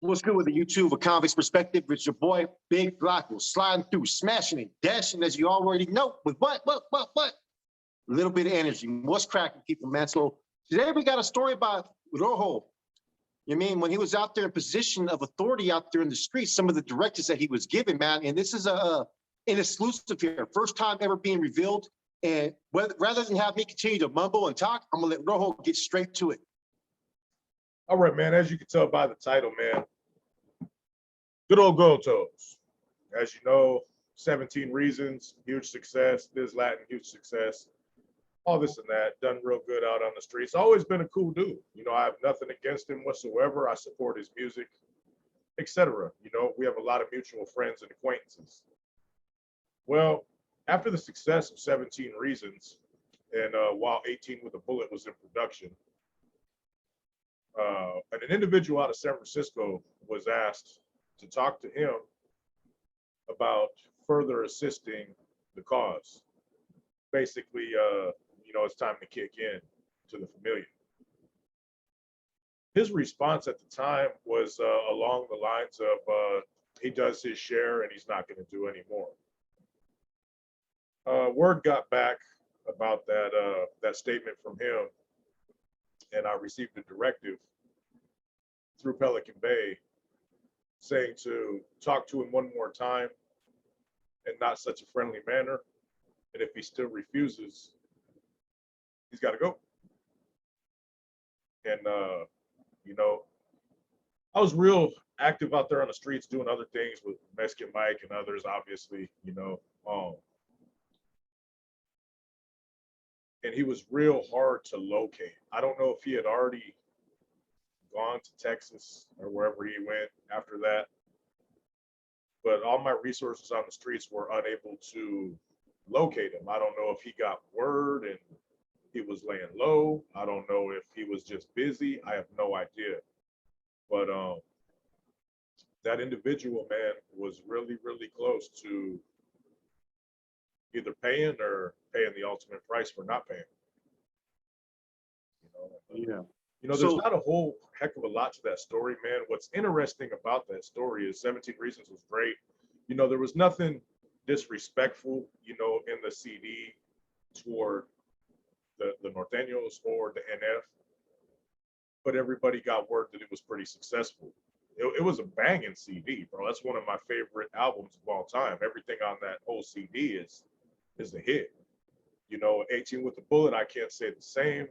What's good with the YouTube, a convict's perspective? It's your boy, Big Blacko, sliding through, smashing and dashing, as you already know, with what? A little bit of energy. What's cracking, people, man? So today we got a story about Rojo. You mean when he was out there in position of authority out there in the streets, some of the directives that he was given, man. And this is an exclusive here, first time ever being revealed. And rather than have me continue to mumble and talk, I'm gonna let Rojo get straight to it. All right, man. As you can tell by the title, man, good old goldtoes. As you know, 17 Reasons, huge success. Biz Latin, huge success. All this and that, done real good out on the streets. Always been a cool dude. You know, I have nothing against him whatsoever. I support his music, etc. You know, we have a lot of mutual friends and acquaintances. Well, after the success of 17 Reasons, and while 18 with a Bullet was in production, and an individual out of San Francisco was asked to talk to him about further assisting the cause. Basically, you know, it's time to kick in to the familiar. His response at the time was along the lines of he does his share and he's not going to do any more. Word got back about that statement from him, and I received a directive through Pelican Bay saying to talk to him one more time in not such a friendly manner. And if he still refuses, he's got to go. And, you know, I was real active out there on the streets doing other things with Mexican Mike and others, obviously, you know. And he was real hard to locate. I don't know if he had already gone to Texas or wherever he went after that, but all my resources on the streets were unable to locate him. I don't know if he got word and he was laying low. I don't know if he was just busy. I have no idea. But that individual, man, was really, really close to either paying or paying the ultimate price for not paying. You know, Yeah. You know, there's not a whole heck of a lot to that story, man. What's interesting about that story is 17 Reasons was great. You know, there was nothing disrespectful, you know, in the CD toward the Norteños or the NF, but everybody got word that it was pretty successful. It was a banging CD, bro. That's one of my favorite albums of all time. Everything on that whole CD is a hit. You know, 18 with the Bullet, I can't say the same.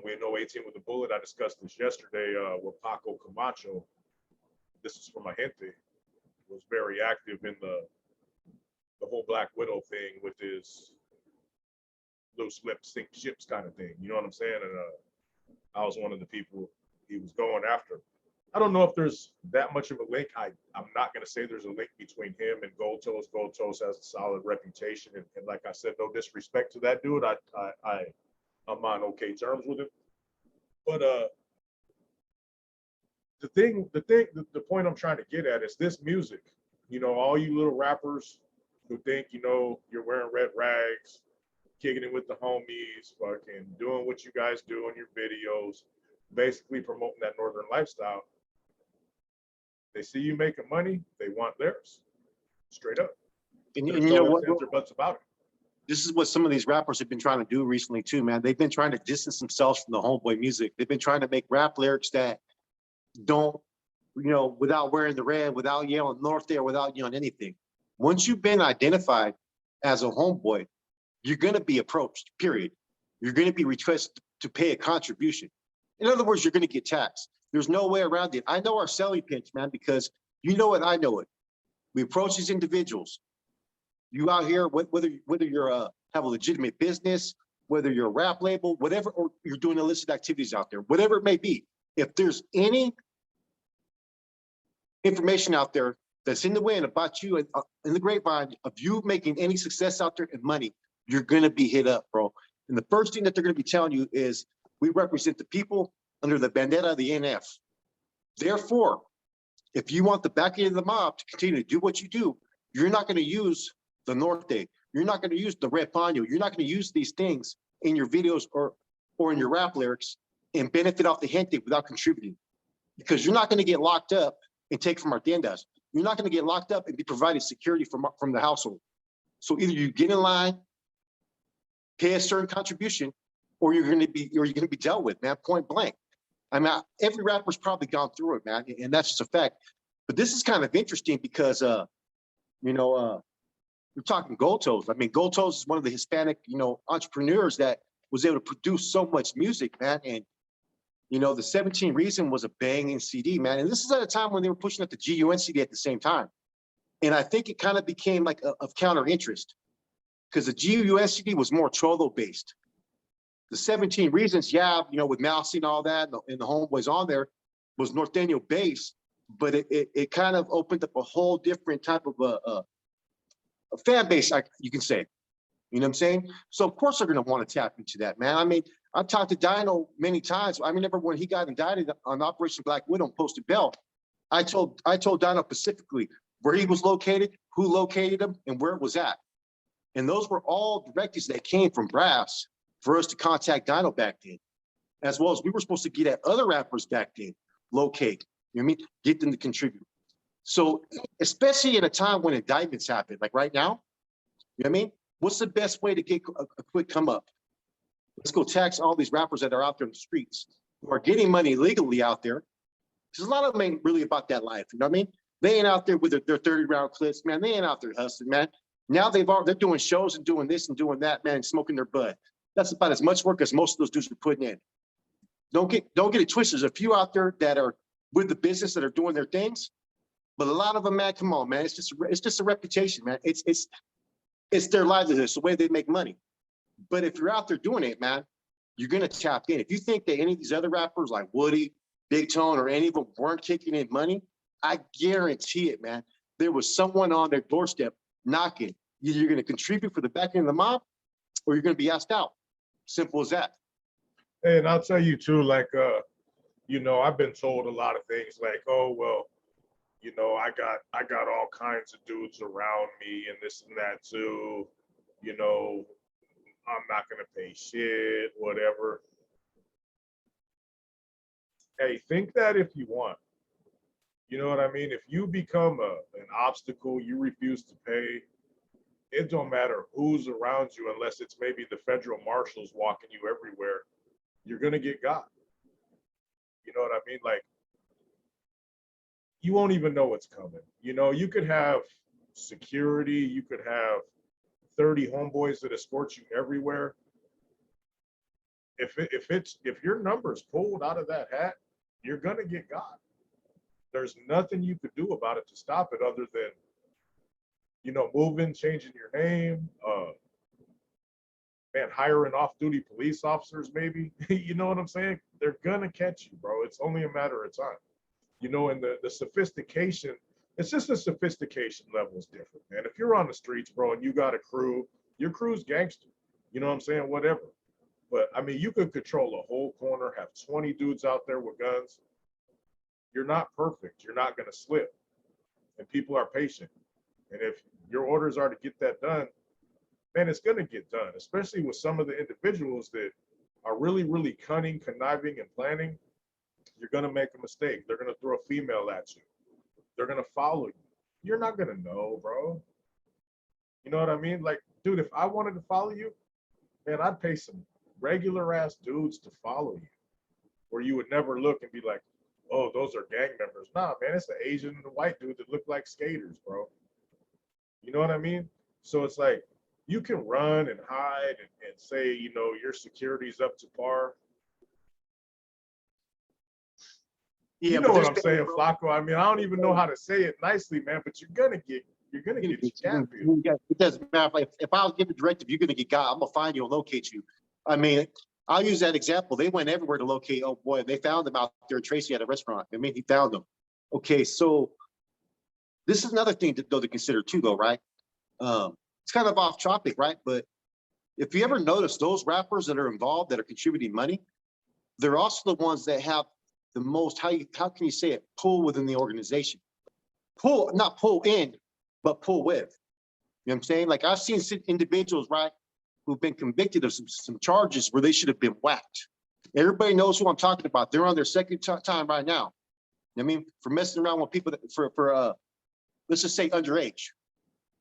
We know 18 with the Bullet. I discussed this yesterday with Paco Camacho. This is from my gente. Was very active in the whole Black Widow thing with his loose lips sink ships kind of thing. You know what I'm saying? And I was one of the people he was going after. I don't know if there's that much of a link. I'm not going to say there's a link between him and goldtoes. Goldtoes has a solid reputation, and like I said, no disrespect to that dude. I'm on okay terms with him. But the point I'm trying to get at is this music. You know, all you little rappers who think, you know, you're wearing red rags, kicking it with the homies, fucking doing what you guys do in your videos, basically promoting that northern lifestyle. They see you making money, they want theirs, straight up. And you know what? Their butts about it. This is what some of these rappers have been trying to do recently too, man. They've been trying to distance themselves from the homeboy music. They've been trying to make rap lyrics that don't, you know, without wearing the red, without yelling North there, without yelling anything. Once you've been identified as a homeboy, you're going to be approached, period. You're going to be requested to pay a contribution. In other words, you're going to get taxed. There's no way around it. I know our selling pitch, man, because you know it, I know it. We approach these individuals. You out here, whether you're have a legitimate business, whether you're a rap label, whatever, or you're doing illicit activities out there, whatever it may be. If there's any information out there that's in the wind about you in the grapevine of you making any success out there and money, you're going to be hit up, bro. And the first thing that they're going to be telling you is, we represent the people under the bandera of the NF. Therefore, if you want the backing of the mob to continue to do what you do, you're not going to use the Norte. You're not going to use the Red Paño. You're not going to use these things in your videos or in your rap lyrics and benefit off the gente without contributing. Because you're not going to get locked up and take from our tiendas. You're not going to get locked up and be provided security from the household. So either you get in line, pay a certain contribution, or you're going to be dealt with, man, point blank. I mean, every rapper's probably gone through it, man, and that's just a fact. But this is kind of interesting because, we're talking goldtoes. I mean, goldtoes is one of the Hispanic, entrepreneurs that was able to produce so much music, man. And, the 17 Reason was a banging CD, man. And this is at a time when they were pushing up the GUN CD at the same time. And I think it kind of became like of counter interest because the GUN CD was more Cholo based. The 17 Reasons, with Mousy and all that, and the homeboys on there was Norteño based, but it kind of opened up a whole different type of a fan base, you can say. You know what I'm saying? So of course they're going to want to tap into that, man. I mean, I've talked to Dino many times. I remember when he got indicted on Operation Black Widow and Posted Bell, I told Dino specifically where he was located, who located him, and where it was at. And those were all directives that came from Brass for us to contact Dino back then, as well as we were supposed to get at other rappers back then, locate, you know what I mean? Get them to contribute. So especially in a time when indictments happen, like right now, you know what I mean? What's the best way to get a quick come up? Let's go tax all these rappers that are out there in the streets who are getting money legally out there. Because a lot of them ain't really about that life, you know what I mean? They ain't out there with their 30-round clips, man. They ain't out there hustling, man. Now they're doing shows and doing this and doing that, man, and smoking their bud. That's about as much work as most of those dudes are putting in. Don't get it twisted. There's a few out there that are with the business that are doing their things, but a lot of them, man, come on, man. It's just a reputation, man. It's their livelihood. It's the way they make money. But if you're out there doing it, man, you're gonna tap in. If you think that any of these other rappers like Woody, Big Tone, or any of them weren't kicking in money, I guarantee it, man. There was someone on their doorstep knocking. Either you're gonna contribute for the back end of the mob, or you're gonna be asked out. Simple as that. And I'll tell you too, like, I've been told a lot of things like, oh, well, I got all kinds of dudes around me and this and that too. I'm not gonna pay shit, whatever. Hey, think that if you want. You know what I mean? If you become an obstacle, you refuse to pay, it don't matter who's around you unless it's maybe the federal marshals walking you everywhere. You're gonna get got. You know what I mean? Like, you won't even know what's coming. You could have security, you could have 30 homeboys that escort you everywhere. If your number's pulled out of that hat, you're gonna get got. There's nothing you could do about it to stop it other than, moving, changing your name, hiring off-duty police officers, maybe. You know what I'm saying? They're gonna catch you, bro. It's only a matter of time. And the sophistication, it's just the sophistication level is different, man. If you're on the streets, bro, and you got a crew, your crew's gangster. You know what I'm saying? Whatever. But I mean, you could control a whole corner, have 20 dudes out there with guns. You're not perfect. You're not gonna slip. And people are patient. And if your orders are to get that done, man, it's gonna get done, especially with some of the individuals that are really, really cunning, conniving, and planning. You're gonna make a mistake. They're gonna throw a female at you. They're gonna follow you. You're not gonna know, bro. You know what I mean? Like, dude, if I wanted to follow you, man, I'd pay some regular ass dudes to follow you, where you would never look and be like, oh, those are gang members. Nah, man, it's the Asian and the white dude that look like skaters, bro. You know what I mean? So it's like, you can run and hide and say, your security's up to par. Yeah, you know what I'm saying, Flacco. I mean, I don't even know how to say it nicely, man, but you're gonna get because if I was given a directive, you're gonna get got, I'm gonna find you and locate you. I mean, I'll use that example. They went everywhere to locate, oh boy, they found them out there, Tracy, at a restaurant. I mean, he found them. Okay, so this is another thing to consider too, though, right? It's kind of off topic, right? But if you ever notice, those rappers that are involved, that are contributing money, they're also the ones that have the most, how can you say it, pull within the organization. Pull, not pull in, but pull with. You know what I'm saying? Like, I've seen individuals, right, who've been convicted of some charges where they should have been whacked. Everybody knows who I'm talking about. They're on their second time right now. I mean, for messing around with people that, for let's just say underage.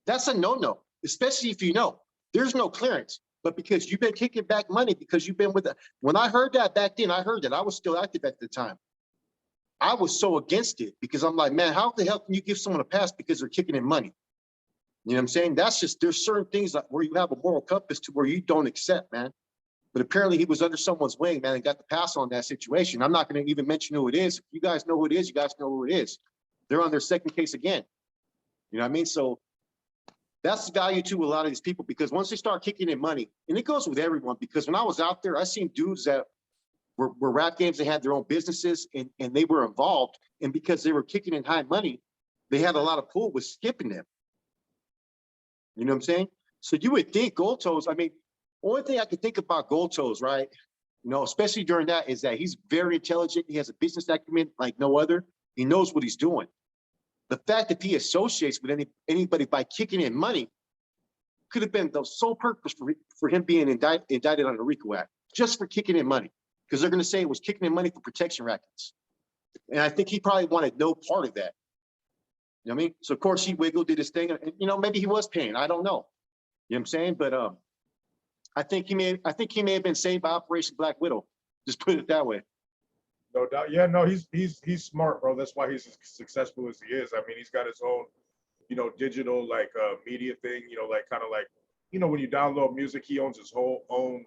That's a no-no, especially if you know there's no clearance. But because you've been kicking back money, because you've been with it. When I heard that back then, I heard that I was still active at the time. I was so against it because I'm like, man, how the hell can you give someone a pass because they're kicking in money? You know what I'm saying? That's just, there's certain things that where you have a moral compass to where you don't accept, man. But apparently he was under someone's wing, man, and got the pass on that situation. I'm not going to even mention who it is. If you guys know who it is, you guys know who it is. They're on their second case again. You know what I mean? So that's the value to a lot of these people, because once they start kicking in money, and it goes with everyone, because when I was out there, I seen dudes that were rap games, they had their own businesses and they were involved. And because they were kicking in high money, they had a lot of pull with skipping them. You know what I'm saying? So you would think goldtoes, I mean, only thing I could think about goldtoes, right? You know, especially during that, is that he's very intelligent. He has a business acumen like no other. He knows what he's doing. The fact that he associates with anybody by kicking in money could have been the sole purpose for him being indicted on the RICO Act, just for kicking in money, because they're going to say it was kicking in money for protection rackets. And I think he probably wanted no part of that. You know what I mean? So of course he wiggled, did his thing, and you know, maybe he was paying. I don't know. You know what I'm saying? But I think he may have been saved by Operation Black Widow. Just put it that way. No doubt. Yeah, no, he's smart, bro. That's why he's as successful as he is. I mean, he's got his own, you know, digital like media thing, you know, like kind of like, you know, when you download music, he owns his whole own,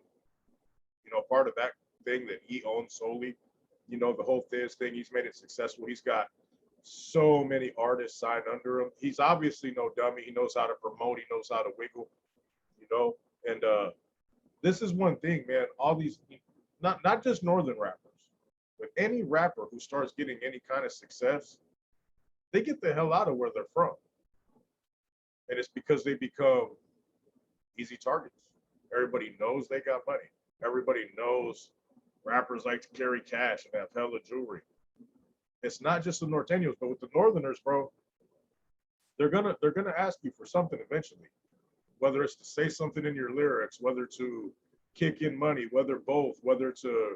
you know, part of that thing that he owns solely. You know, the whole Thiz thing, he's made it successful. He's got so many artists signed under him. He's obviously no dummy. He knows how to promote. He knows how to wiggle, you know. And this is one thing, man. All these, not just Northern rappers, but any rapper who starts getting any kind of success, they get the hell out of where they're from. And it's because they become easy targets. Everybody knows they got money. Everybody knows rappers like to carry cash and have hella jewelry. It's not just the Norteños, but with the Northerners, bro, they're gonna ask you for something eventually. Whether it's to say something in your lyrics, whether to kick in money, whether both, whether to,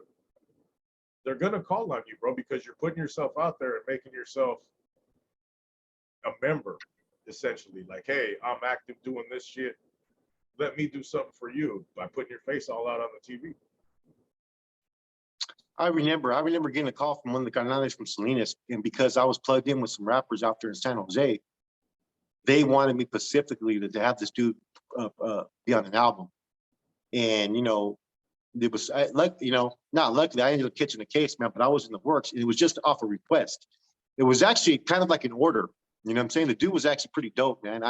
they're gonna call on you, bro, because you're putting yourself out there and making yourself a member, essentially. Like, hey, I'm active doing this shit. Let me do something for you by putting your face all out on the TV. I remember getting a call from one of the canales from Salinas, and because I was plugged in with some rappers out there in San Jose, they wanted me specifically to have this dude be on an album. And you know, it was like, you know, not luckily I ended up catching the case, man, but I was in the works, and it was just off a request. It was actually kind of like an order. You know what I'm saying? The dude was actually pretty dope, man.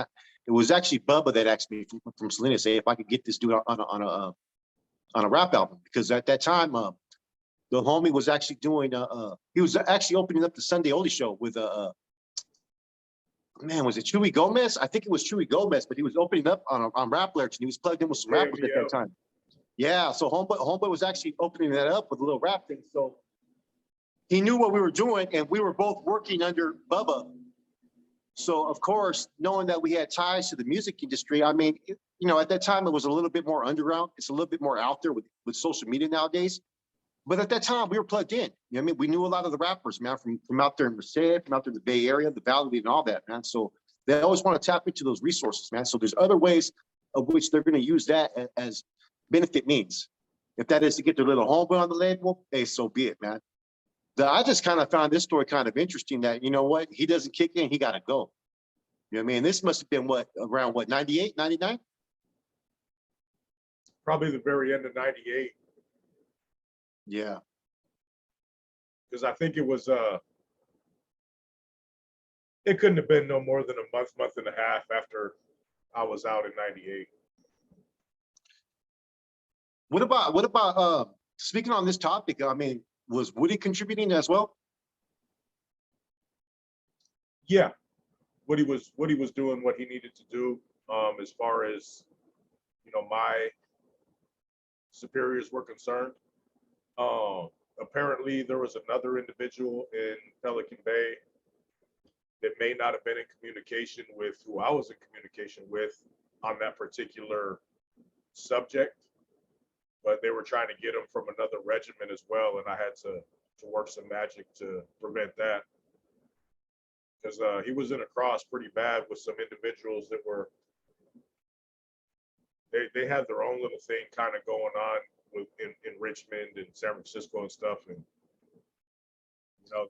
It was actually Bubba that asked me from Salinas, say if I could get this dude on a rap album, because at that time the homie was actually doing he was actually opening up the Sunday Oldie show with man, was it Chewy Gomez? I think it was Chewy Gomez, but he was opening up on rap lyrics, and he was plugged in with some rappers at that time. Yeah, so homeboy was actually opening that up with a little rap thing. So he knew what we were doing, and we were both working under Bubba. So of course, knowing that we had ties to the music industry, I mean, you know, at that time it was a little bit more underground. It's a little bit more out there with social media nowadays. But at that time, we were plugged in. You know what I mean? We knew a lot of the rappers, man, from out there in Merced, from out there in the Bay Area, the Valley, and all that, man. So they always want to tap into those resources, man. So there's other ways of which they're going to use that as benefit means. If that is to get their little homeboy on the label, hey, so be it, man. I just kind of found this story kind of interesting that, you know what, he doesn't kick in, he got to go. You know what I mean? This must have been around 98, 99? Probably the very end of 98. Yeah. Because I think it was it couldn't have been no more than a month and a half after I was out in 98. What about speaking on this topic, I mean, was Woody contributing as well? Yeah. Woody was doing what he needed to do, as far as, you know, my superiors were concerned. Apparently there was another individual in Pelican Bay that may not have been in communication with who I was in communication with on that particular subject, but they were trying to get him from another regiment as well, and I had to work some magic to prevent that. because he was in a cross pretty bad with some individuals that were, they had their own little thing kind of going on with in Richmond and San Francisco and stuff, and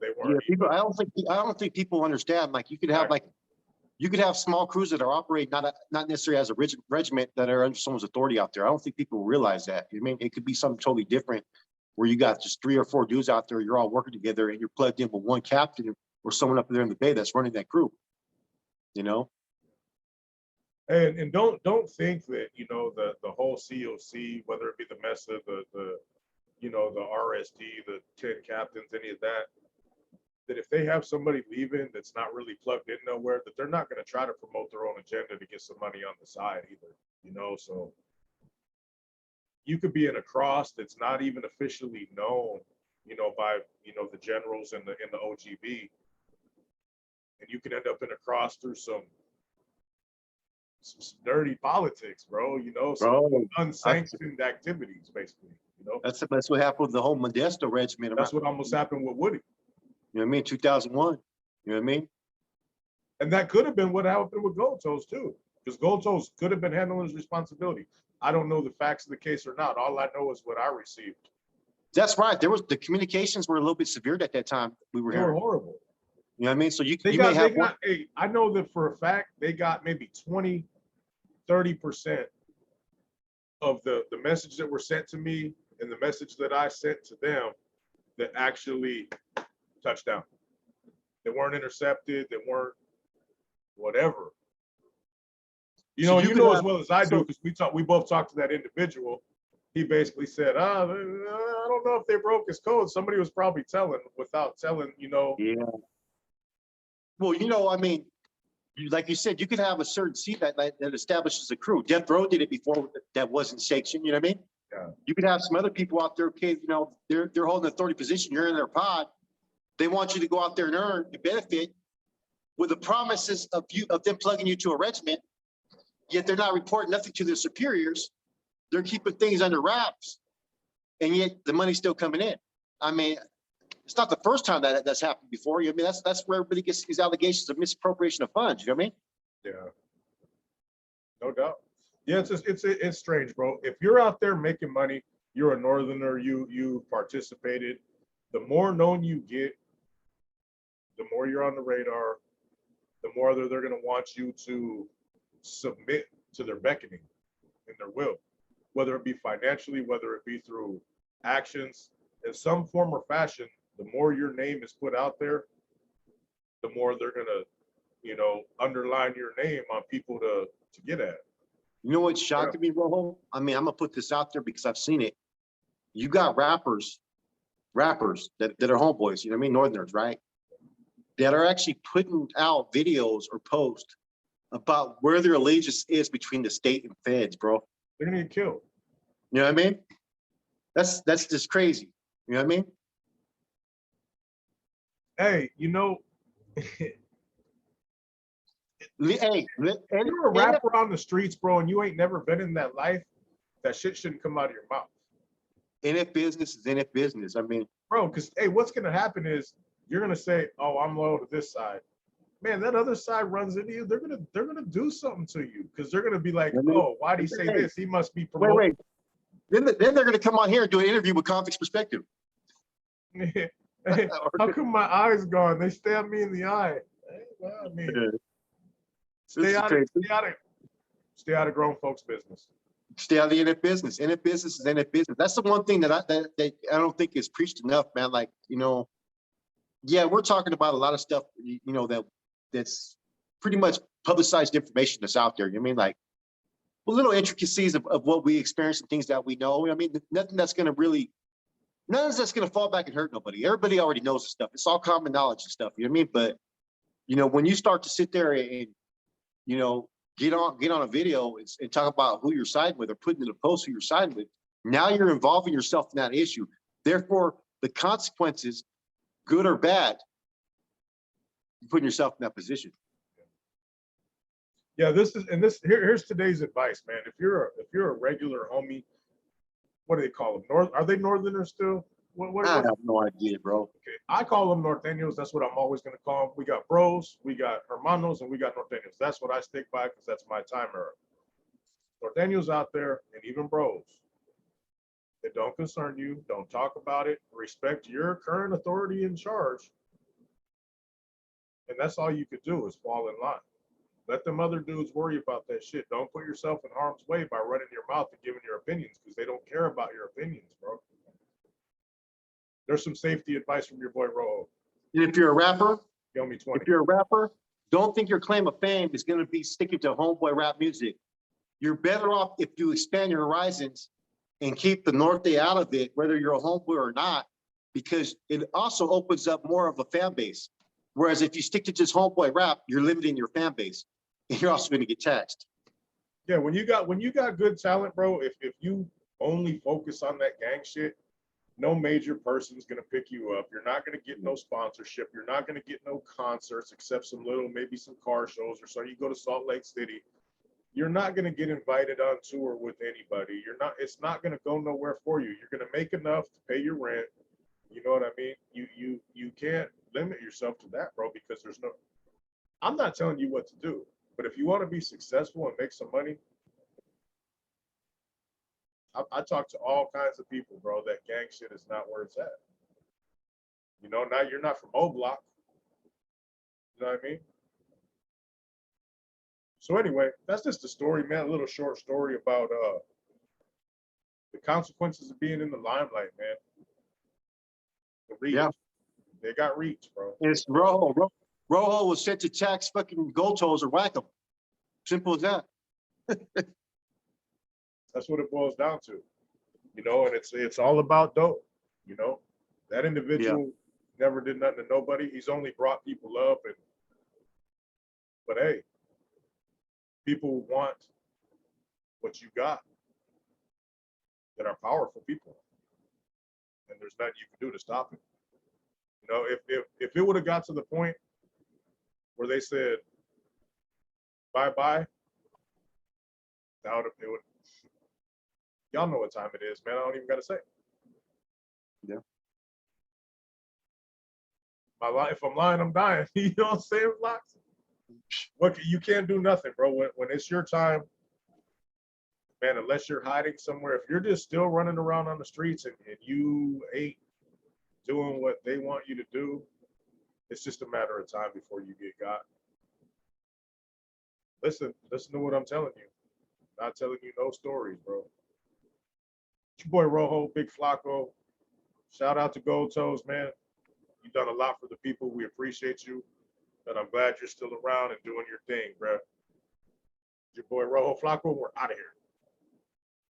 they Yeah, weren't people. even I don't think people understand. Like you could have small crews that are operating not necessarily as a regiment that are under someone's authority out there. I don't think people realize that. I mean, it could be something totally different where you got just 3 or 4 dudes out there, you're all working together and you're plugged in with one captain or someone up there in the bay that's running that crew, you know? And don't think that the whole COC, whether it be the MESA, the RSD, the 10 captains, any of that if they have somebody leaving that's not really plugged in nowhere, that they're not going to try to promote their own agenda to get some money on the side either, so you could be in a cross that's not even officially known, by the generals and the OGB, and you can end up in a cross through some dirty politics, bro. Some unsanctioned activities, basically. That's what happened with the whole Modesto regiment. That's what almost happened with Woody. You know what I mean? 2001. You know what I mean? And that could have been what happened with goldtoes too, because goldtoes could have been handling his responsibility. I don't know the facts of the case or not. All I know is what I received. That's right. The communications were a little bit severe at that time. They were horrible. You know what I mean? So I know that for a fact they got maybe 20, 30% of the message that were sent to me and the message that I sent to them that actually touched down. They weren't intercepted. They weren't whatever. You know as well as I do, because we both talked to that individual. He basically said, I don't know if they broke his code. Somebody was probably telling without telling, Yeah. Well, I mean, like you said, you could have a certain seat that establishes a crew. Death Row did it before that wasn't sanctioned, you know what I mean? Yeah. You could have some other people out there, okay, they're holding an authority position, you're in their pod. They want you to go out there and earn the benefit with the promises of them plugging you to a regiment, yet they're not reporting nothing to their superiors. They're keeping things under wraps, and yet the money's still coming in. I mean, it's not the first time that's happened before. I mean, that's where everybody gets these allegations of misappropriation of funds. You know what I mean? Yeah, no doubt. Yeah, it's strange, bro. If you're out there making money, you're a Northerner, you participated. The more known you get, the more you're on the radar, the more they're going to want you to submit to their beckoning and their will, whether it be financially, whether it be through actions in some form or fashion. The more your name is put out there, the more they're going to, underline your name on people to get at. You know what's shocking me, Rojo? I mean, I'm going to put this out there because I've seen it. You got rappers that are homeboys, you know what I mean? Northerners, right? That are actually putting out videos or posts about where their allegiance is between the state and feds, bro. They're gonna get killed. You know what I mean? That's just crazy. You know what I mean? Hey, Hey, you're a rapper on the streets, bro, and you ain't never been in that life. That shit shouldn't come out of your mouth. NF business is NF business. I mean, bro, because hey, what's gonna happen is you're gonna say, "Oh, I'm loyal to this side." Man, that other side runs into you. They're gonna do something to you because they're gonna be like, "Oh, why did he say this? He must be promoting." Wait. Then they're gonna come on here and do an interview with Convict's Perspective. How come my eyes gone? They stabbed me in the eye. Well, I mean, stay out of grown folks' business. Stay out of the NF business. NF business is NF business. That's the one thing that I don't think is preached enough, man. Like, yeah, we're talking about a lot of stuff, that's pretty much publicized information that's out there. You know what I mean? Like, little intricacies of what we experience and things that we know. I mean, nothing that's going to fall back and hurt nobody. Everybody already knows the stuff. It's all common knowledge and stuff. You know what I mean? But, when you start to sit there and, get on a video and talk about who you're siding with or putting in a post who you're siding with, now you're involving yourself in that issue. Therefore, the consequences, good or bad, you're putting yourself in that position. Yeah, here's today's advice, man. If you're a regular homie, what do they call them? Are they Northerners still? I have no idea, bro. Okay, I call them norteños. That's what I'm always going to call them. We got bros, we got hermanos, and we got norteños. That's what I stick by because that's my time era. Norteños out there and even bros. It don't concern you. Don't talk about it. Respect your current authority in charge. And that's all you could do is fall in line. Let them other dudes worry about that shit. Don't put yourself in harm's way by running your mouth and giving your opinions because they don't care about your opinions, bro. There's some safety advice from your boy Rojo. And if you're a rapper, Give me 20. if you're a rapper, don't think your claim of fame is going to be sticking to homeboy rap music. You're better off if you expand your horizons and keep the norte out of it, whether you're a homeboy or not, because it also opens up more of a fan base. Whereas if you stick to just homeboy rap, you're limiting your fan base, and you're also going to get taxed. Yeah, when you got good talent, bro, if you only focus on that gang shit, no major person's gonna pick you up. You're not gonna get no sponsorship. You're not gonna get no concerts except some little, maybe some car shows or so. You go to Salt Lake City, you're not gonna get invited on tour with anybody. It's not gonna go nowhere for you. You're gonna make enough to pay your rent. You know what I mean? You can't limit yourself to that, bro, because I'm not telling you what to do, but if you want to be successful and make some money, I talk to all kinds of people, bro, that gang shit is not where it's at. You know, now you're not from O Block. You know what I mean? So anyway, that's just the story, man. A little short story about the consequences of being in the limelight, man. The reach. Yeah. They got reach, bro. It's Rojo. Rojo was sent to tax fucking goldtoes or whack them. Simple as that. That's what it boils down to. You know, and it's all about dope. You know, that individual never did nothing to nobody. He's only brought people up, but hey, people want what you got that are powerful people, and there's nothing you can do to stop it. You know, if it would have got to the point where they said bye bye, it would. Y'all know what time it is, man. I don't even gotta say. Yeah. If I'm lying, I'm dying. You know what I'm saying, Flocks? What you can't do nothing, bro. When it's your time, man, unless you're hiding somewhere, if you're just still running around on the streets and you ain't doing what they want you to do, it's just a matter of time before you get got. Listen to what I'm telling you. Not telling you no stories, bro. It's your boy Rojo, Big Flacco. Shout out to Goldtoes, man. You've done a lot for the people. We appreciate you. And I'm glad you're still around and doing your thing, bro. Your boy Rojo Flacco, we're out of here.